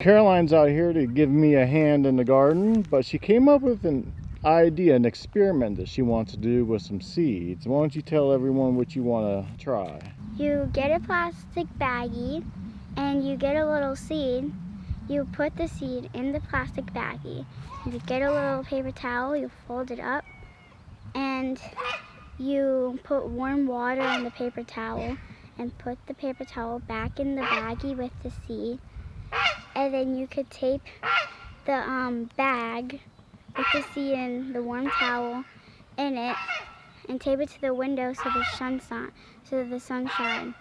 Caroline's out here to give me a hand in the garden, but she came up with an idea, an experiment that she wants to do with some seeds. Why don't you tell everyone what you want to try? You get a plastic baggie and you get a little seed. You put the seed in the plastic baggie. You get a little paper towel, you fold it up, and you put warm water on the paper towel and put the paper towel back in the baggie with the seed. And then you could tape the bag with the seed and the warm towel in it and tape it to the window so the sunshine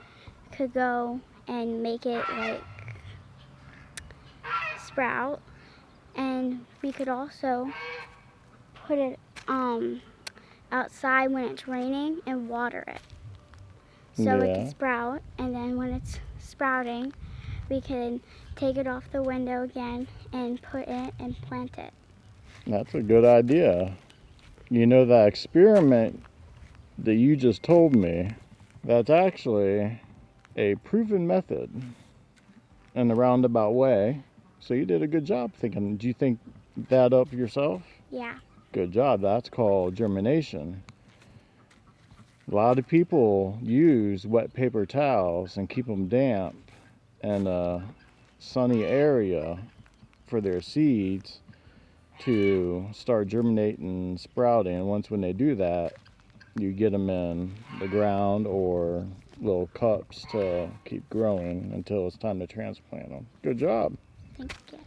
could go and make it like sprout. And we could also put it outside when it's raining and water it so it can sprout. And then when it's sprouting, we can take it off the window again and put it and plant it. That's a good idea. You know, that experiment that you just told me, that's actually a proven method in a roundabout way. So you did a good job thinking. Did you think that up yourself? Yeah. Good job. That's called germination. A lot of people use wet paper towels and keep them damp in a sunny area for their seeds to start germinating and sprouting. And once when they do that, you get them in the ground or little cups to keep growing until it's time to transplant them. Good job. Thank you.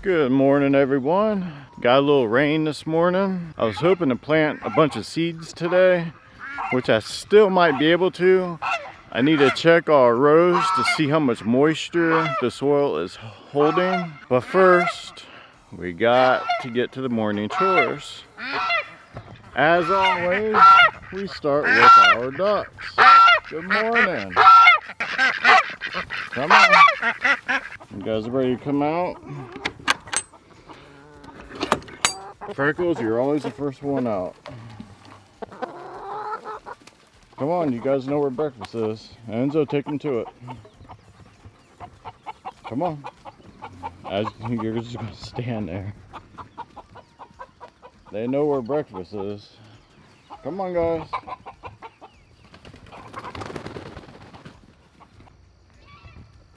Good morning, everyone. Got a little rain this morning. I was hoping to plant a bunch of seeds today, which I still might be able to. I need to check our rows to see how much moisture the soil is holding. But first, we got to get to the morning chores. As always, we start with our ducks. Good morning. Come on. You guys ready to come out? Freckles, you're always the first one out. Come on, you guys know where breakfast is. Enzo, take them to it. Come on. You're just gonna stand there. They know where breakfast is. Come on, guys.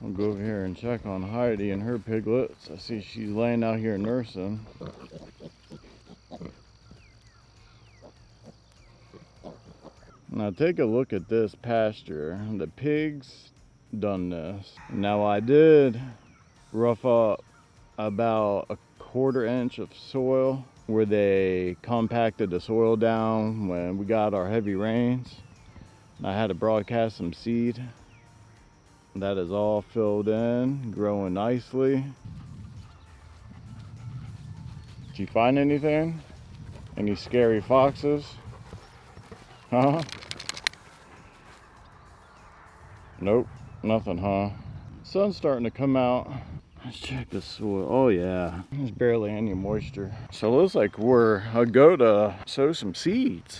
I'll go over here and check on Heidi and her piglets. I see she's laying out here nursing. Now take a look at this pasture. The pigs done this. Now I did rough up about a 1/4 inch of soil where they compacted the soil down when we got our heavy rains. I had to broadcast some seed. That is all filled in, growing nicely. Did you find anything? Any scary foxes? Huh? Nope, nothing, huh? Sun's starting to come out. Let's check the soil. Oh yeah, there's barely any moisture. So it looks like we're a go to sow some seeds.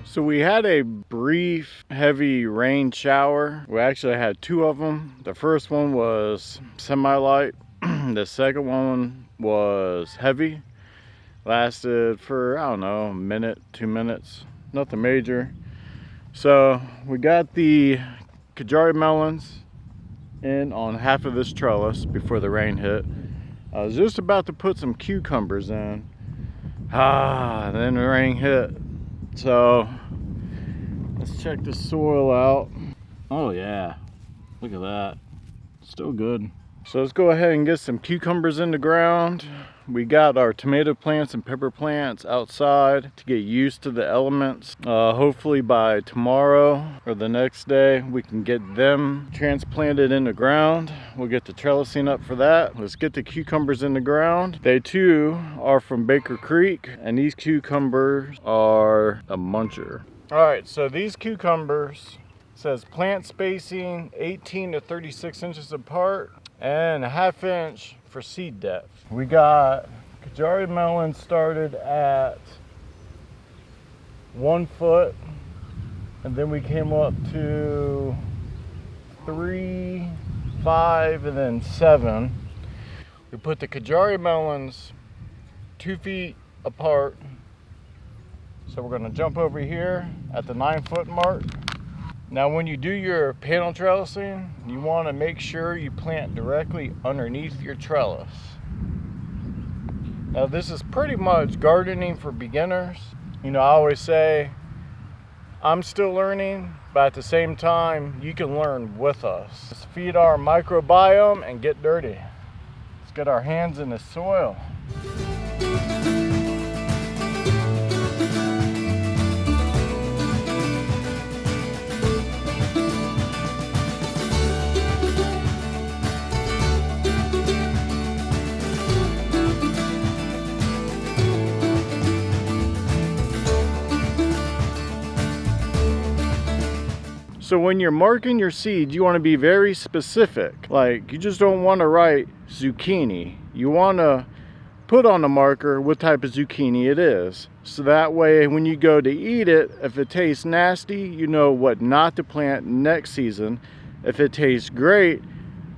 So we had a brief heavy rain shower. We actually had 2 of them. The first one was semi-light. The second one was heavy. Lasted for, I don't know, a minute, 2 minutes. Nothing major. So we got the Kajari melons in on half of this trellis before the rain hit. I was just about to put some cucumbers in. And then the rain hit. So let's check the soil out. Oh yeah, look at that, still good. So let's go ahead and get some cucumbers in the ground. We got our tomato plants and pepper plants outside to get used to the elements. Hopefully by tomorrow or the next day we can get them transplanted in the ground. We'll get the trellising up for that. Let's get the cucumbers in the ground. They too are from Baker Creek, and these cucumbers are a muncher. All right, so these cucumbers says plant spacing 18 to 36 inches apart and a ½ inch for seed depth. We got Kajari melon started at 1 foot, and then we came up to 3, 5, and then 7. We put the Kajari melons 2 feet apart. So we're gonna jump over here at the 9-foot mark. Now when you do your panel trellising, you want to make sure you plant directly underneath your trellis. Now this is pretty much gardening for beginners. You know, I always say, I'm still learning, but at the same time, you can learn with us. Let's feed our microbiome and get dirty. Let's get our hands in the soil. So when you're marking your seeds, you want to be very specific. Like, you just don't want to write zucchini. You want to put on the marker what type of zucchini it is. So that way when you go to eat it, if it tastes nasty, you know what not to plant next season. If it tastes great,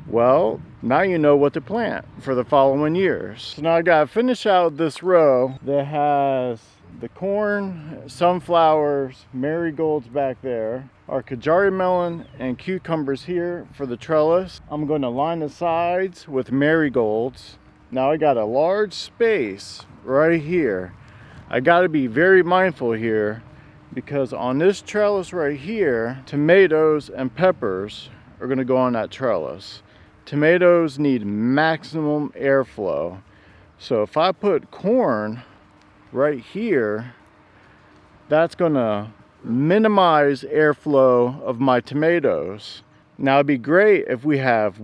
well, now you know what to plant for the following years. So now I gotta finish out this row that has the corn, sunflowers, marigolds back there, our Kajari melon and cucumbers here for the trellis. I'm going to line the sides with marigolds. Now I got a large space right here. I got to be very mindful here because on this trellis right here, tomatoes and peppers are going to go on that trellis. Tomatoes need maximum airflow. So if I put corn right here, that's going to minimize airflow of my tomatoes. Now it'd be great if we have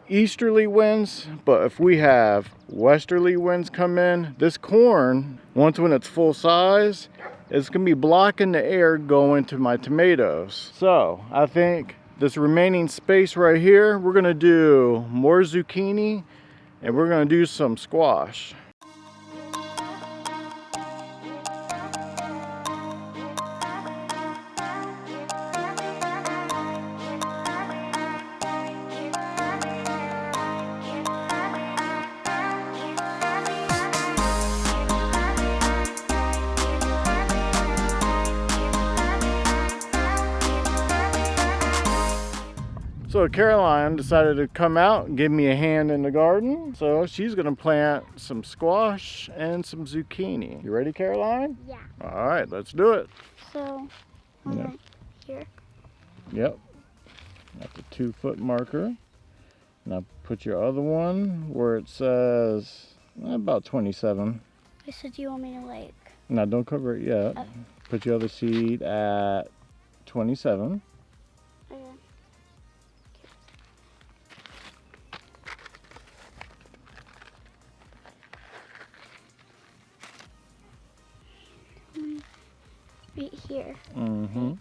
easterly winds, but if we have westerly winds come in, this corn, once when it's full size, it's gonna be blocking the air going to my tomatoes. So I think this remaining space right here, we're gonna do more zucchini and we're gonna do some squash. So Caroline decided to come out and give me a hand in the garden. So she's gonna plant some squash and some zucchini. You ready, Caroline? Yeah. All right, let's do it. So, here. Yep. At the 2-foot marker. Now put your other one where it says about 27. So do you want me to like? Now don't cover it yet. Put your other seed at 27. Right here. Mm-hmm.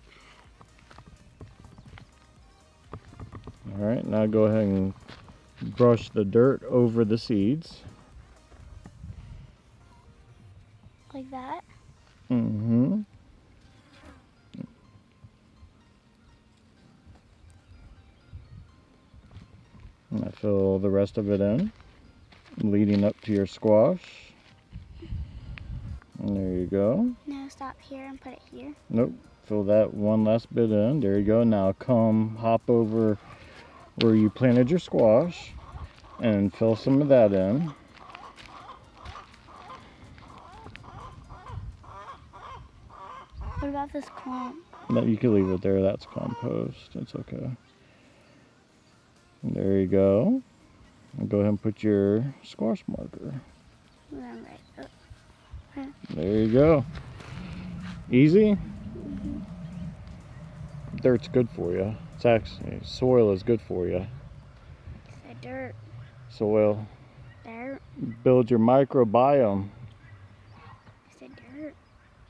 All right, now go ahead and brush the dirt over the seeds. Like that? Mm-hmm. And I fill the rest of it in, leading up to your squash. And there you go. Now stop here and put it here. Nope. Fill that one last bit in. There you go. Now come hop over where you planted your squash and fill some of that in. What about this clump? No, you can leave it there. That's compost. It's okay. And there you go. And go ahead and put your squash marker. Right. There you go. Easy? Dirt's good for you. It's actually, soil is good for you. Said dirt. Soil. Dirt. Build your microbiome. I said dirt.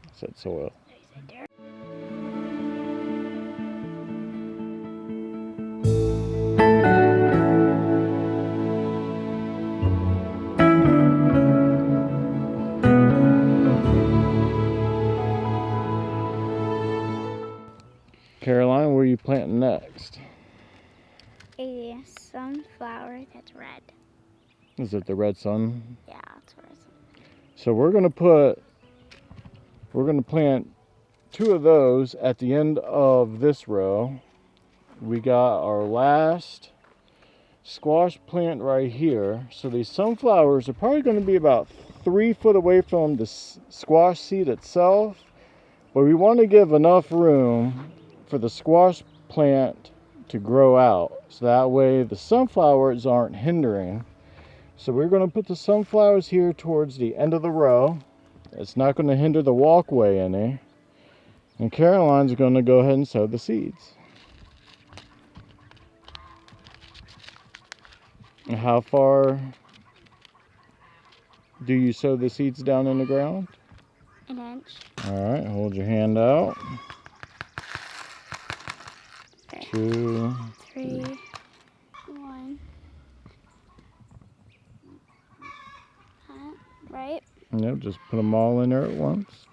I said soil. I said dirt. Caroline, where are you planting next? A sunflower that's red. Is it the red sun? Yeah, that's what I said. So we're gonna plant 2 of those at the end of this row. We got our last squash plant right here. So these sunflowers are probably gonna be about 3 foot away from the squash seed itself, but we want to give enough room for the squash plant to grow out, so that way the sunflowers aren't hindering. So we're going to put the sunflowers here towards the end of the row. It's not going to hinder the walkway any. And Caroline's going to go ahead and sow the seeds. And how far do you sow the seeds down in the ground? 1 inch. All right, hold your hand out. 2, 3, 1. Right? Yep, just put them all in there at once.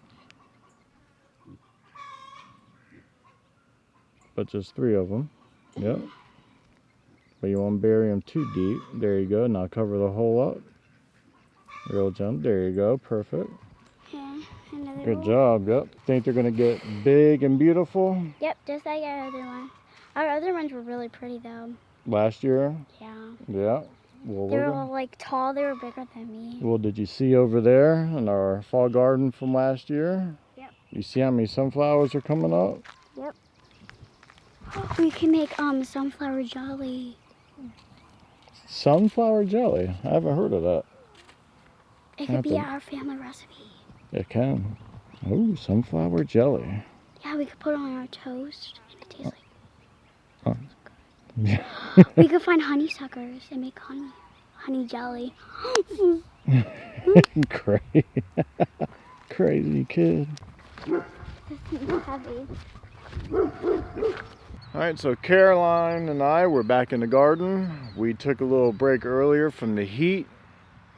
But just 3 of them. Yep. But you won't bury them too deep. There you go. Now cover the hole up. Real jump. There you go. Perfect. Yeah, another Good one. job. Yep. Think they're going to get big and beautiful? Yep, just like our other one. Our other ones were really pretty though. Last year? Yeah. Yeah. Well, They were all like tall, they were bigger than me. well, did you see over there in our fall garden from last year? Yep. You see how many sunflowers are coming up? Yep. We can make sunflower jelly. Sunflower jelly? I haven't heard of that. It could be our family recipe. It can. Oh, sunflower jelly. Yeah, we could put it on our toast. It tastes like. Oh. Yeah. We could find honeysuckers and make honey jelly. Crazy kid. It's heavy. All right, so Caroline and I were back in the garden. We took a little break earlier from the heat.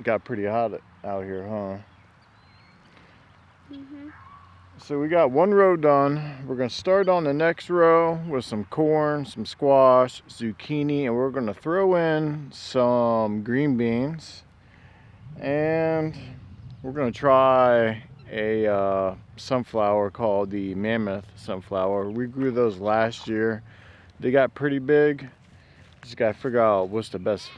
Got pretty hot out here, huh? Mhm. So we got 1 row done. We're gonna start on the next row with some corn, some squash, zucchini, and we're gonna throw in some green beans. And we're gonna try a sunflower called the mammoth sunflower. We grew those last year. They got pretty big. Just gotta figure out what's the best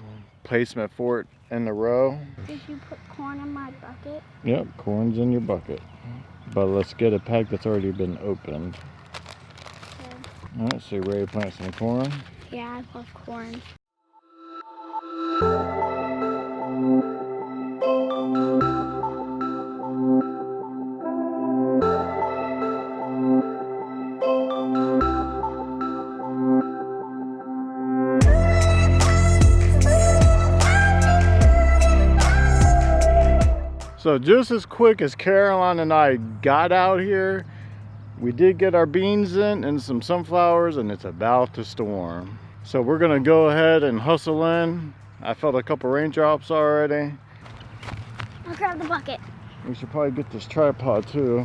placement for it in the row. Did you put corn in my bucket? Yep, corn's in your bucket. But let's get a pack that's already been opened. Okay. Alright, so you ready to plant some corn? Yeah, I love corn. So just as quick as Caroline and I got out here, we did get our beans in and some sunflowers, and it's about to storm. So we're gonna go ahead and hustle in. I felt a couple raindrops already. I'll grab the bucket. We should probably get this tripod too.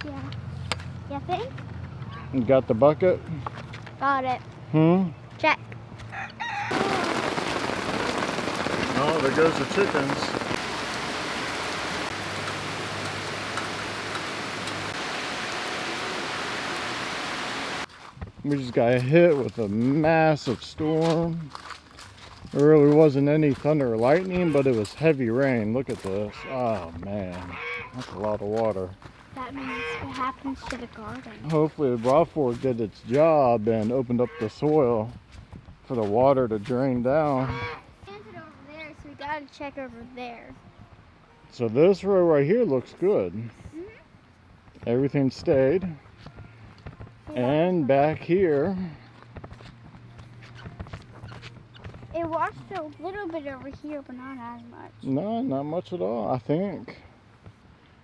Yeah. You think? You got the bucket? Got it. Check. Oh, there goes the chickens. We just got hit with a massive storm. There really wasn't any thunder or lightning, but it was heavy rain. Look at this. Oh man, that's a lot of water. That means what happens to the garden. Hopefully the Broadfork did its job and opened up the soil for the water to drain down. Planted over there, so we gotta check over there. So this row right here looks good. Everything stayed. And back here, it washed a little bit over here, but not as much. no, not much at all, I think.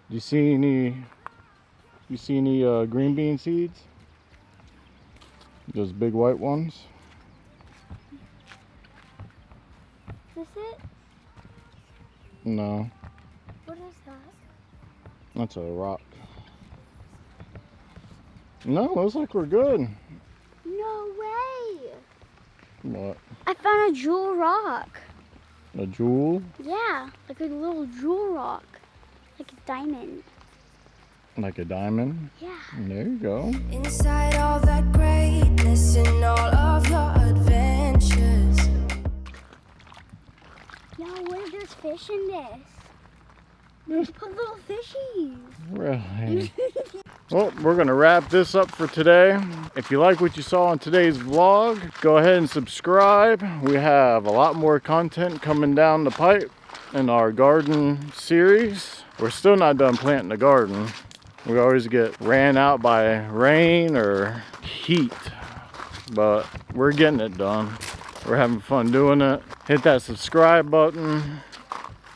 Do you see any green bean seeds? Those big white ones? Is this it? No, What is that? that's a rock. No, looks like we're good. No way! What? I found a jewel rock. A jewel? Yeah, like a little jewel rock. Like a diamond. Like a diamond? Yeah. There you go. Inside all that greatness and all of your adventures. Yo, what if there's fish in this? Put little fishies. Really? Well, we're going to wrap this up for today. If you like what you saw in today's vlog, go ahead and subscribe. We have a lot more content coming down the pipe in our garden series. We're still not done planting the garden. We always get ran out by rain or heat, but we're getting it done. We're having fun doing it. Hit that subscribe button.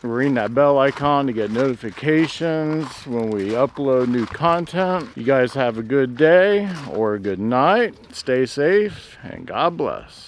Ring that bell icon to get notifications when we upload new content. You guys have a good day or a good night. Stay safe and God bless.